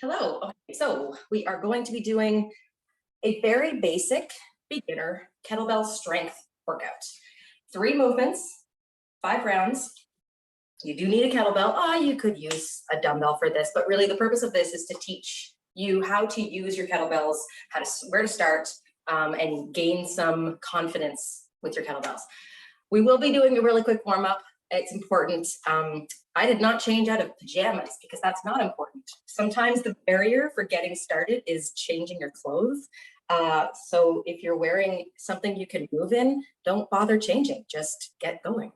Hello. Okay, so we are going to be doing a very basic beginner kettlebell strength workout. 3 movements, 5 rounds. You do need a kettlebell. You could use a dumbbell for this, but really the purpose of this is to teach you how to use your kettlebells, where to start, and gain some confidence with your kettlebells. We will be doing a really quick warm up. It's important. I did not change out of pajamas because that's not important. Sometimes the barrier for getting started is changing your clothes. So if you're wearing something you can move in, don't bother changing, just get going.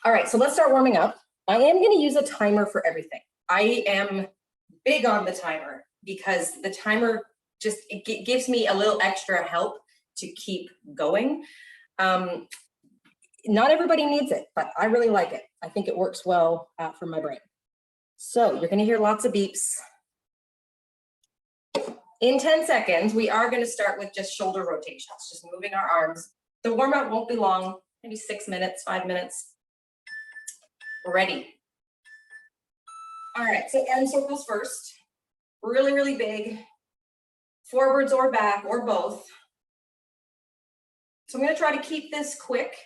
All right, so let's start warming up. I am gonna use a timer for everything. I am big on the timer because the timer it gives me a little extra help to keep going. Not everybody needs it, but I really like it. I think it works well for my brain. So you're gonna hear lots of beeps. In 10 seconds, we are gonna start with just shoulder rotations, just moving our arms. The warm up won't be long, maybe 6 minutes, 5 minutes. We're ready. All right, so arm circles first. Really, really big. Forwards or back or both. So I'm gonna try to keep this quick.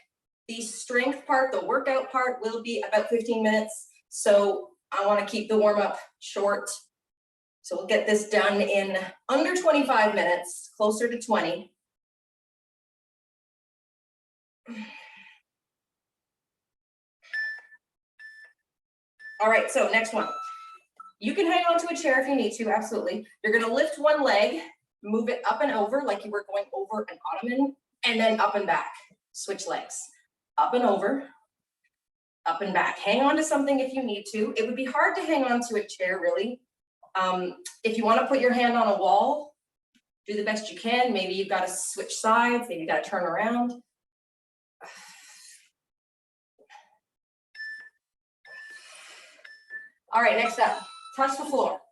The strength part, the workout part will be about 15 minutes. So I wanna keep the warm up short. So we'll get this done in under 25 minutes, closer to 20. All right, so next one. You can hang on to a chair if you need to, absolutely. You're gonna lift one leg, move it up and over like you were going over an ottoman, and then up and back. Switch legs. Up and over, up and back. Hang on to something if you need to. It would be hard to hang on to a chair, really. If you want to put your hand on a wall, do the best you can. Maybe you've got to switch sides, maybe you've got to turn around. All right, next up, touch the floor.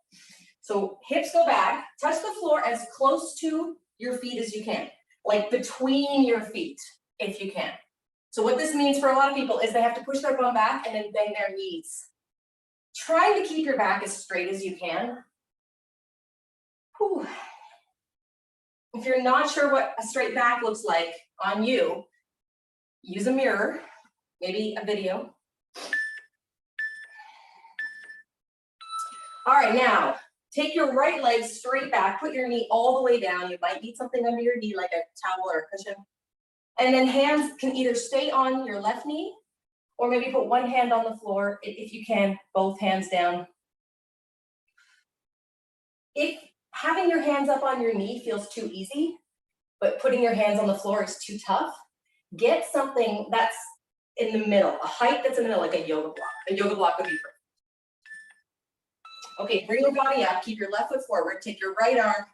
So hips go back, touch the floor as close to your feet as you can, like between your feet, if you can. So what this means for a lot of people is they have to push their bum back and then bend their knees. Trying to keep your back as straight as you can. Whew. If you're not sure what a straight back looks like on you, use a mirror, maybe a video. All right, now take your right leg straight back, put your knee all the way down. You might need something under your knee like a towel or a cushion. And then hands can either stay on your left knee or maybe put one hand on the floor if you can, both hands down. If having your hands up on your knee feels too easy, but putting your hands on the floor is too tough, get something that's in the middle, a height that's in the middle, like a yoga block. A yoga block would be perfect. Okay, bring your body up, keep your left foot forward, take your right arm,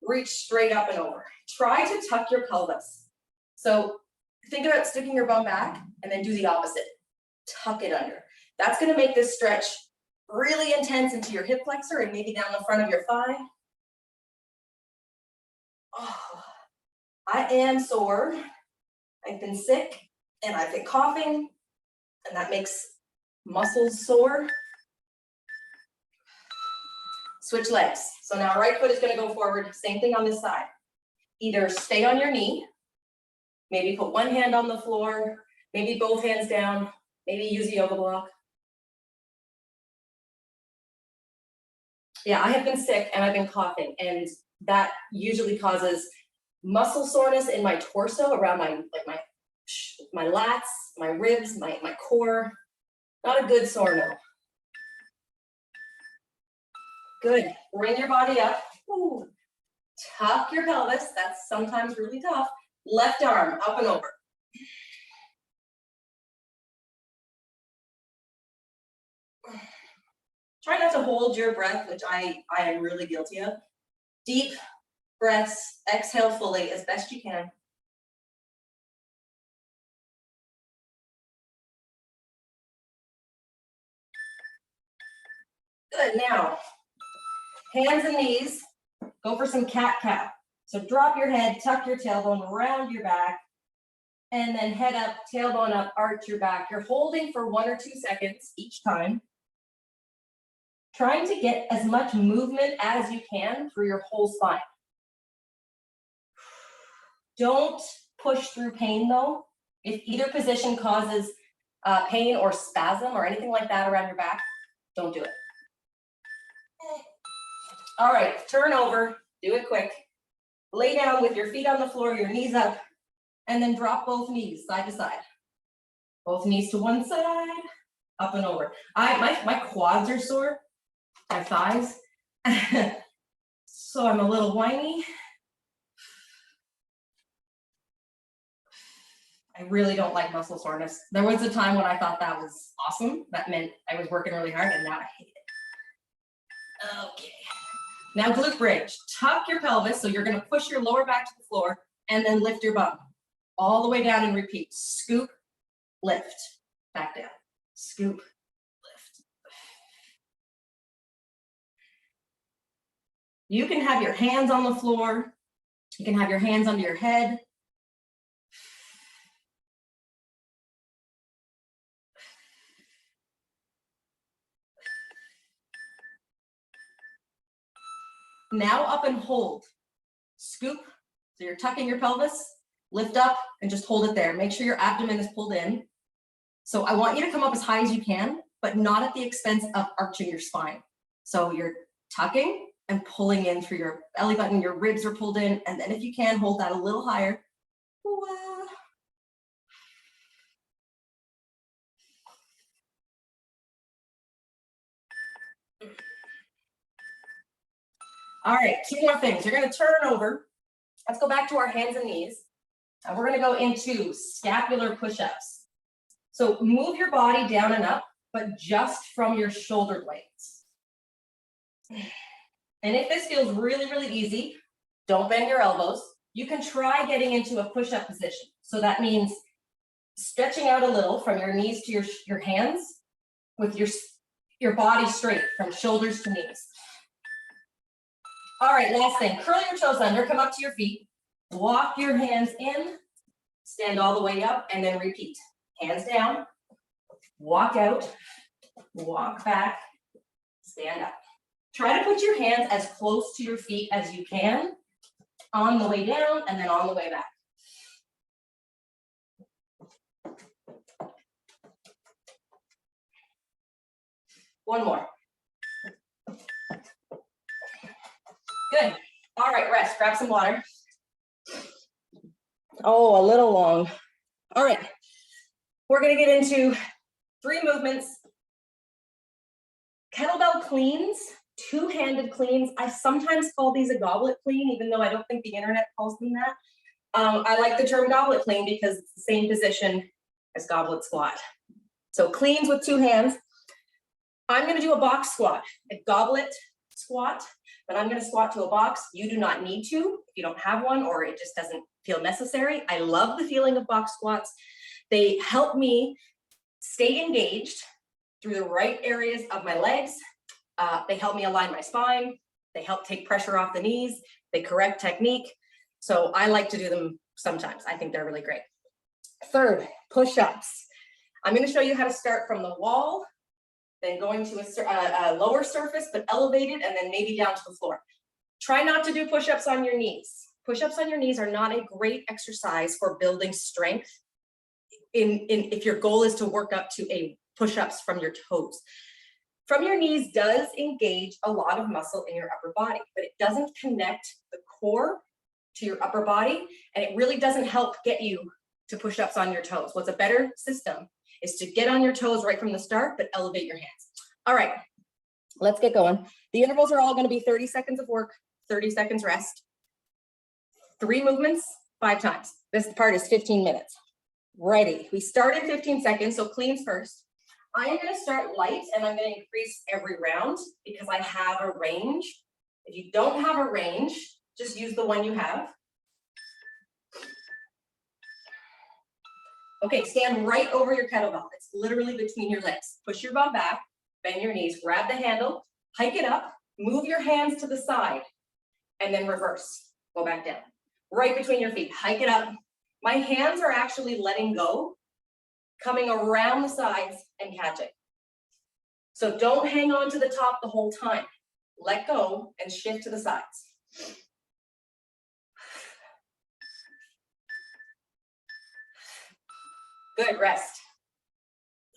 reach straight up and over. Try to tuck your pelvis. So think about sticking your bum back and then do the opposite. Tuck it under. That's gonna make this stretch really intense into your hip flexor and maybe down the front of your thigh. Oh, I am sore. I've been sick and I've been coughing and that makes muscles sore. Switch legs. So now right foot is gonna go forward, same thing on this side. Either stay on your knee, maybe put one hand on the floor, maybe both hands down, maybe use a yoga block. Yeah, I have been sick and I've been coughing, and that usually causes muscle soreness in my torso around my lats, my ribs, my core. Not a good sore, no. Good, bring your body up. Ooh. Tuck your pelvis, that's sometimes really tough. Left arm up and over. Try not to hold your breath, which I am really guilty of. Deep breaths, exhale fully as best you can. Good, now, hands and knees, go for some cat-cow. So drop your head, tuck your tailbone, round your back, and then head up, tailbone up, arch your back. You're holding for 1 or 2 seconds each time. trying to get as much movement as you can through your whole spine. Don't push through pain though. If either position causes pain or spasm or anything like that around your back, don't do it. All right, turn over, do it quick. Lay down with your feet on the floor, your knees up, and then drop both knees side to side. Both knees to one side, up and over. My quads are sore, my thighs, so I'm a little whiny. I really don't like muscle soreness. There was a time when I thought that was awesome. That meant I was working really hard, and now I hate it. Okay. Now glute bridge. Tuck your pelvis, so you're gonna push your lower back to the floor, and then lift your bum all the way down and repeat. Scoop, lift, back down. Scoop, lift. You can have your hands on the floor. You can have your hands under your head. Now up and hold. Scoop, so you're tucking your pelvis, lift up and just hold it there. Make sure your abdomen is pulled in. So I want you to come up as high as you can, but not at the expense of arching your spine. So you're tucking and pulling in through your belly button, your ribs are pulled in, and then if you can, hold that a little higher. All right, two more things. You're gonna turn over. Let's go back to our hands and knees. And we're gonna go into scapular push-ups. So move your body down and up, but just from your shoulder blades. And if this feels really, really easy, don't bend your elbows. You can try getting into a push-up position. So that means stretching out a little from your knees to your hands with your body straight from shoulders to knees. All right, last thing, curl your toes under, come up to your feet, walk your hands in, stand all the way up, and then repeat. Hands down, walk out, walk back, stand up. Try to put your hands as close to your feet as you can on the way down and then on the way back. One more. Good. All right, rest. Grab some water. Oh, a little long. All right. We're going to get into 3 movements. Kettlebell cleans, 2-handed cleans. I sometimes call these a goblet clean, even though I don't think the internet calls them that. I like the term goblet clean because it's the same position as goblet squat. So cleans with 2 hands. I'm going to do a box squat, a goblet squat, but I'm going to squat to a box. You do not need to if you don't have one or it just doesn't feel necessary. I love the feeling of box squats. They help me stay engaged through the right areas of my legs. They help me align my spine. They help take pressure off the knees. They correct technique. So I like to do them sometimes. I think they're really great. Third, push-ups. I'm going to show you how to start from the wall, then going to a lower surface, but elevated, and then maybe down to the floor. Try not to do push-ups on your knees. Push-ups on your knees are not a great exercise for building strength if your goal is to work up to a push-ups from your toes. From your knees does engage a lot of muscle in your upper body, but it doesn't connect the core to your upper body, and it really doesn't help get you to push-ups on your toes. What's a better system is to get on your toes right from the start, but elevate your hands. All right, let's get going. The intervals are all going to be 30 seconds of work, 30 seconds rest. 3 movements, 5 times. This part is 15 minutes. Ready. We start in 15 seconds, so cleans first. I am going to start light and I'm going to increase every round because I have a range. If you don't have a range, just use the one you have. Okay, stand right over your kettlebell. It's literally between your legs. Push your bum back, bend your knees, grab the handle, hike it up, move your hands to the side, and then reverse. Go back down. Right between your feet, hike it up. My hands are actually letting go, coming around the sides and catching. So don't hang on to the top the whole time. Let go and shift to the sides. Good, rest.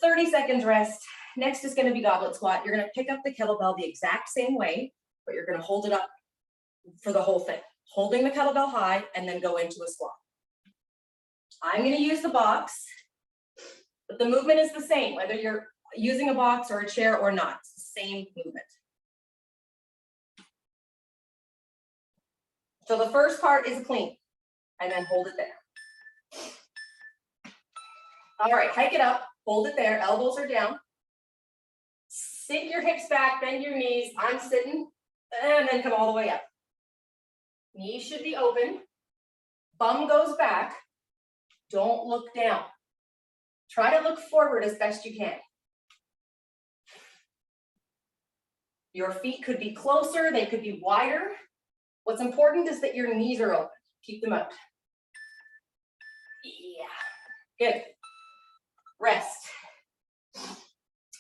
30 seconds rest. Next is gonna be goblet squat. You're gonna pick up the kettlebell the exact same way, but you're gonna hold it up for the whole thing. Holding the kettlebell high and then go into a squat. I'm gonna use the box, but the movement is the same, whether you're using a box or a chair or not. It's the same movement. So the first part is a clean, and then hold it there. All right, hike it up, hold it there, elbows are down. Sink your hips back, bend your knees. I'm sitting, and then come all the way up. Knees should be open. Bum goes back. Don't look down. Try to look forward as best you can. Your feet could be closer, they could be wider. What's important is that your knees are open. Keep them out. Yeah, good. Rest.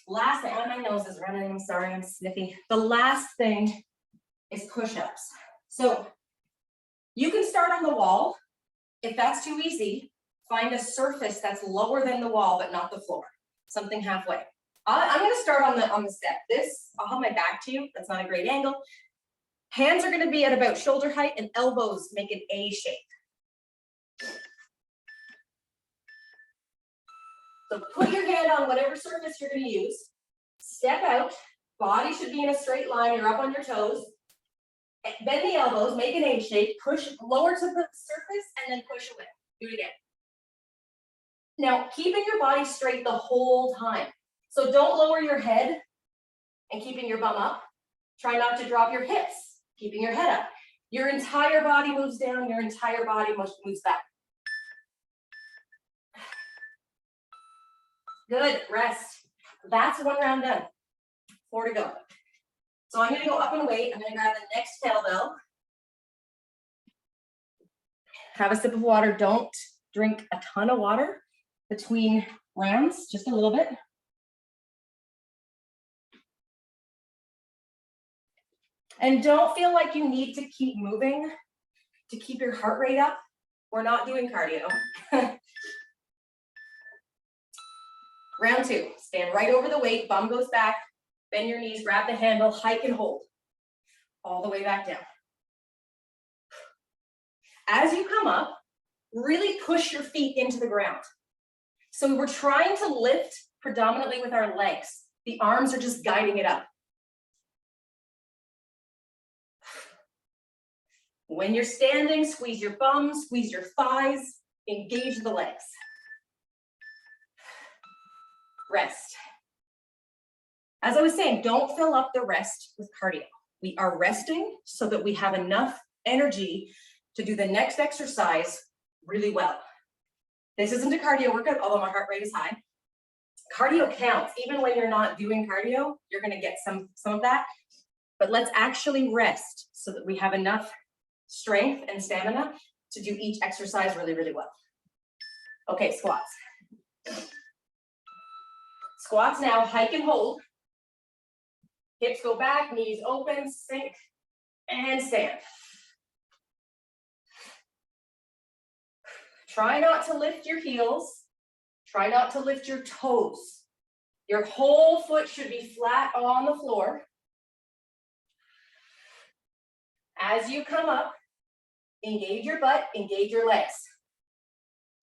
Last thing, my nose is running, I'm sorry, I'm sniffy. The last thing is push-ups. So you can start on the wall. If that's too easy, find a surface that's lower than the wall, but not the floor. Something halfway. I'm gonna start on the step. This, I'll have my back to you. That's not a great angle. Hands are gonna be at about shoulder height and elbows make an A shape. So put your hand on whatever surface you're gonna use. Step out, body should be in a straight line. You're up on your toes. Bend the elbows, make an A shape, push lower to the surface, and then push away. Do it again. Now, keeping your body straight the whole time. So don't lower your head and keeping your bum up. Try not to drop your hips, keeping your head up. Your entire body moves down, your entire body moves back. Good, rest. That's one round done. 4 to go. So I'm gonna go up and wait. I'm gonna grab the next kettlebell. Have a sip of water. Don't drink a ton of water between rounds, just a little bit. And don't feel like you need to keep moving to keep your heart rate up. We're not doing cardio. Round 2, stand right over the weight, bum goes back, bend your knees, grab the handle, hike and hold. All the way back down. As you come up, really push your feet into the ground. So we're trying to lift predominantly with our legs. The arms are just guiding it up. When you're standing, squeeze your bum, squeeze your thighs, engage the legs. Rest. As I was saying, don't fill up the rest with cardio. We are resting so that we have enough energy to do the next exercise really well. This isn't a cardio workout, although my heart rate is high. Cardio counts. Even when you're not doing cardio, you're gonna get some of that. But let's actually rest so that we have enough strength and stamina to do each exercise really, really well. Okay, squats. Squats now, hike and hold. Hips go back, knees open, sink, and stand. Try not to lift your heels. Try not to lift your toes. Your whole foot should be flat on the floor. As you come up, engage your butt, engage your legs.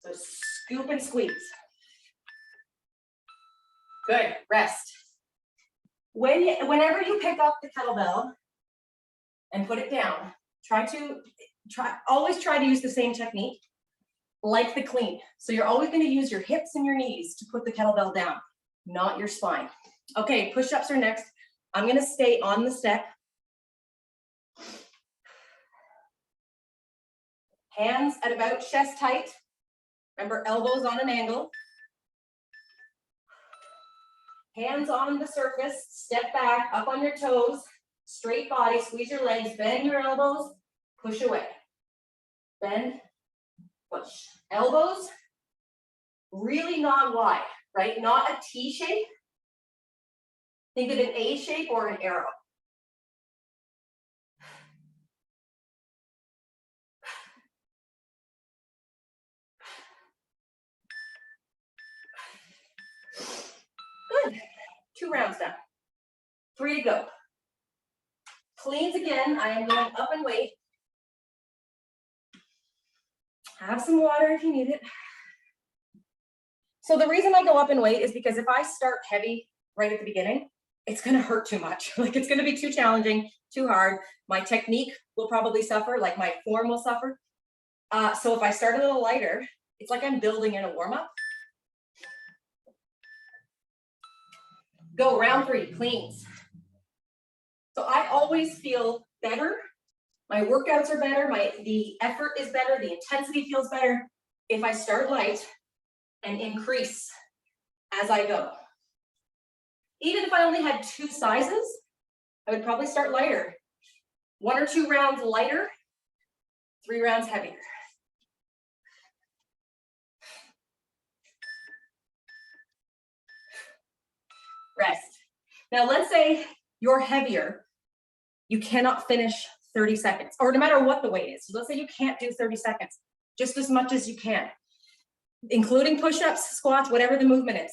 So scoop and squeeze. Good, rest. Whenever you pick up the kettlebell and put it down, always try to use the same technique, like the clean. So you're always going to use your hips and your knees to put the kettlebell down, not your spine. Okay, push-ups are next. I'm going to stay on the step. Hands at about chest height. Remember, elbows on an angle. Hands on the surface, step back, up on your toes, straight body, squeeze your legs, bend your elbows, push away. Bend, push. Elbows, really not wide, right? Not a T shape. Think of an A shape or an arrow. Good. 2 rounds done. 3 to go. Cleans again. I am going up in weight. Have some water if you need it. So the reason I go up in weight is because if I start heavy right at the beginning, it's going to hurt too much. Like it's going to be too challenging, too hard. My technique will probably suffer, like my form will suffer. So if I start a little lighter, it's like I'm building in a warm-up. Go round 3, cleans. So I always feel better. My workouts are better. The effort is better. The intensity feels better if I start light and increase as I go. Even if I only had 2 sizes, I would probably start lighter. 1 or 2 rounds lighter, 3 rounds heavier. Rest. Now let's say you're heavier. You cannot finish 30 seconds, or no matter what the weight is. So let's say you can't do 30 seconds, just as much as you can, including push-ups, squats, whatever the movement is.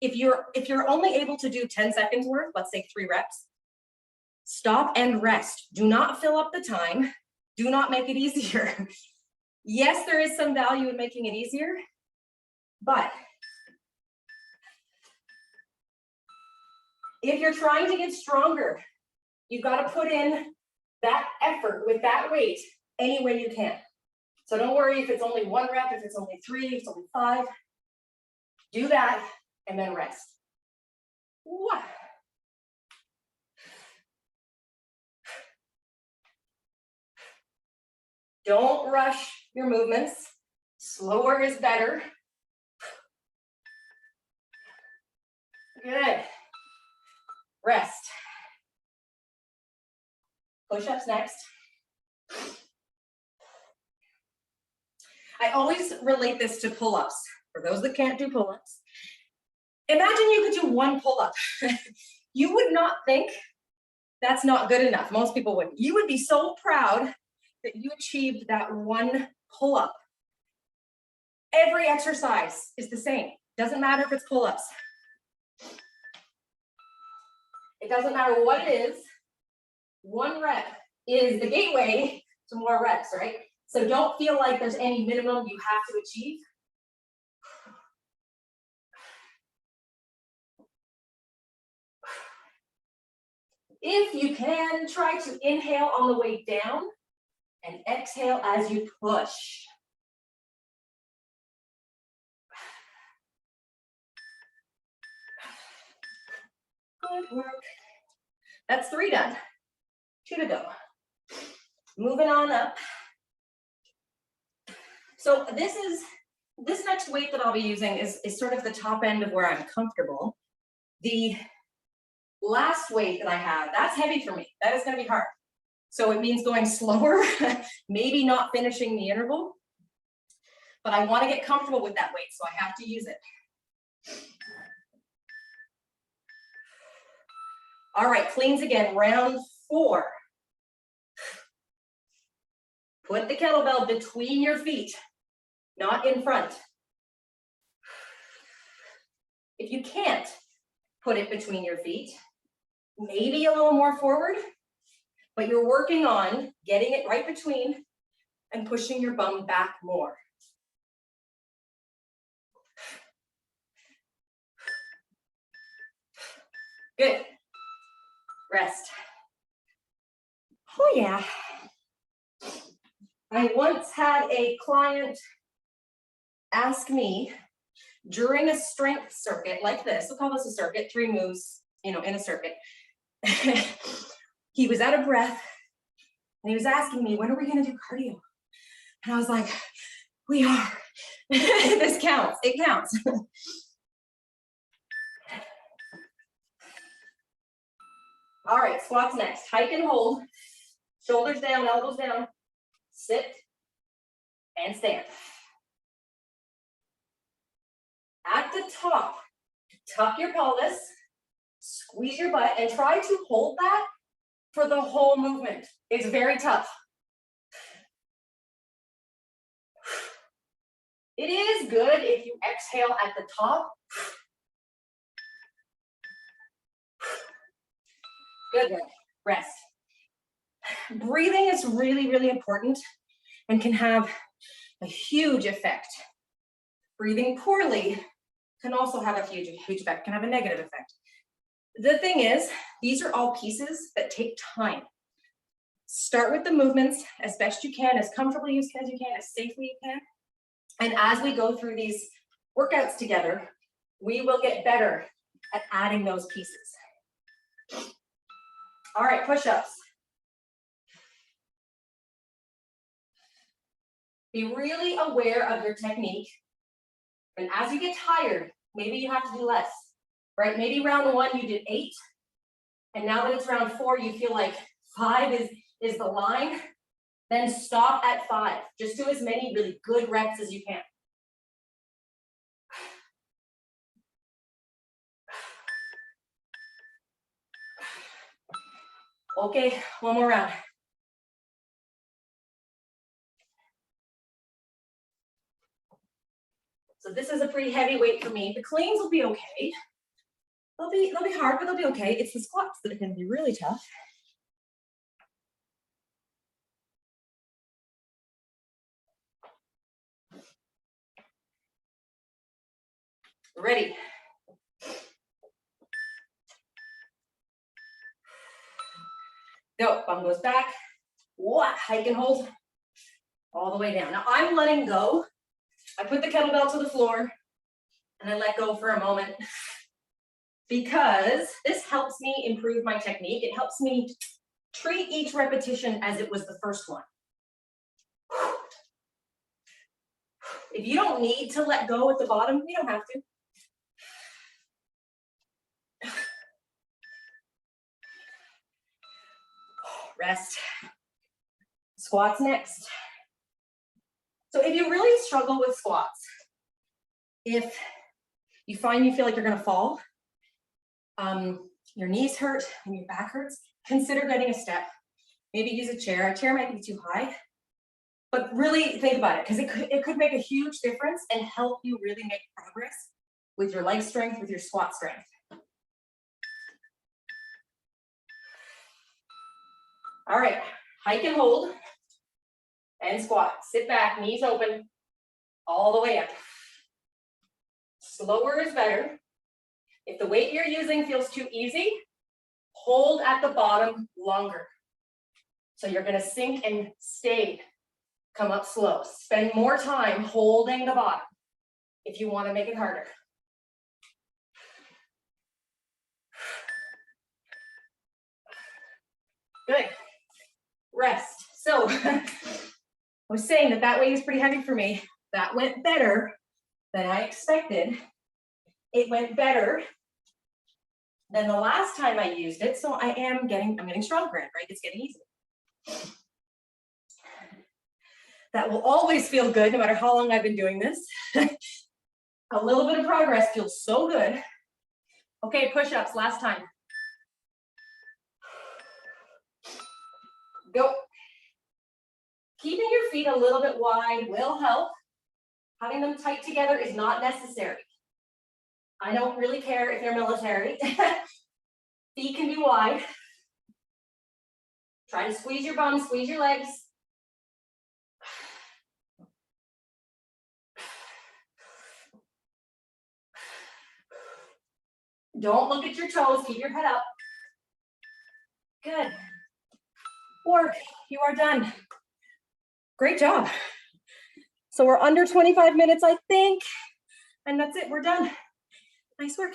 If you're only able to do 10 seconds worth, let's say 3 reps, stop and rest. Do not fill up the time. Do not make it easier. Yes, there is some value in making it easier, but if you're trying to get stronger, you've got to put in that effort with that weight any way you can. So don't worry if it's only 1 rep, if it's only 3, if it's only 5. Do that and then rest. What? Don't rush your movements. Slower is better. Good. Rest. Push-ups next. I always relate this to pull-ups. For those that can't do pull-ups, imagine you could do 1 pull-up. You would not think that's not good enough. Most people wouldn't. You would be so proud that you achieved that 1 pull-up. Every exercise is the same. Doesn't matter if it's pull-ups. It doesn't matter what it is. 1 rep is the gateway to more reps, right? So don't feel like there's any minimum you have to achieve. If you can, try to inhale on the way down and exhale as you push. Good work. That's 3 done. 2 to go. Moving on up. So this next weight that I'll be using is sort of the top end of where I'm comfortable. The last weight that I have, that's heavy for me. That is going to be hard. So it means going slower, maybe not finishing the interval, but I want to get comfortable with that weight, so I have to use it. All right, cleans again, round 4. Put the kettlebell between your feet, not in front. If you can't put it between your feet, maybe a little more forward, but you're working on getting it right between and pushing your bum back more. Good. Rest. Oh yeah. I once had a client ask me during a strength circuit like this, we'll call this a circuit, 3 moves, in a circuit. He was out of breath and he was asking me, when are we going to do cardio? And I was like, we are. This counts. It counts. All right, squats next. Hike and hold. Shoulders down, elbows down. Sit and stand. At the top, tuck your pelvis. Squeeze your butt and try to hold that for the whole movement. It's very tough. It is good if you exhale at the top. Good work. Rest. Breathing is really, really important and can have a huge effect. Breathing poorly can also have a huge effect, can have a negative effect. The thing is, these are all pieces that take time. Start with the movements as best you can, as comfortably as you can, as safely you can. And as we go through these workouts together, we will get better at adding those pieces. All right, push-ups. Be really aware of your technique. And as you get tired, maybe you have to do less, right? Maybe round 1, you did 8. And now that it's round 4, you feel like 5 is the line. Then stop at 5. Just do as many really good reps as you can. Okay, one more round. So this is a pretty heavy weight for me. The cleans will be okay. They'll be hard, but they'll be okay. It's the squats that are going to be really tough. Ready. Go, bum goes back. What? Hike and hold all the way down. Now I'm letting go. I put the kettlebell to the floor and I let go for a moment because this helps me improve my technique. It helps me treat each repetition as it was the first one. If you don't need to let go at the bottom, you don't have to. Rest. Squats next. So if you really struggle with squats, if you find you feel like you're going to fall, your knees hurt and your back hurts, consider getting a step. Maybe use a chair. A chair might be too high, but really think about it because it could make a huge difference and help you really make progress with your leg strength, with your squat strength. All right, hike and hold and squat. Sit back, knees open, all the way up. Slower is better. If the weight you're using feels too easy, hold at the bottom longer. So you're gonna sink and stay, come up slow. Spend more time holding the bottom if you wanna make it harder. Good, rest. So I was saying that weight is pretty heavy for me. That went better than I expected. It went better than the last time I used it. So I'm getting stronger, right? It's getting easier. That will always feel good no matter how long I've been doing this. A little bit of progress feels so good. Okay, push-ups, last time. Go. Keeping your feet a little bit wide will help. Having them tight together is not necessary. I don't really care if you're military. Feet can be wide. Try to squeeze your bum, squeeze your legs. Don't look at your toes, keep your head up. Good. Work, you are done. Great job. So we're under 25 minutes, I think. And that's it, we're done. Nice work.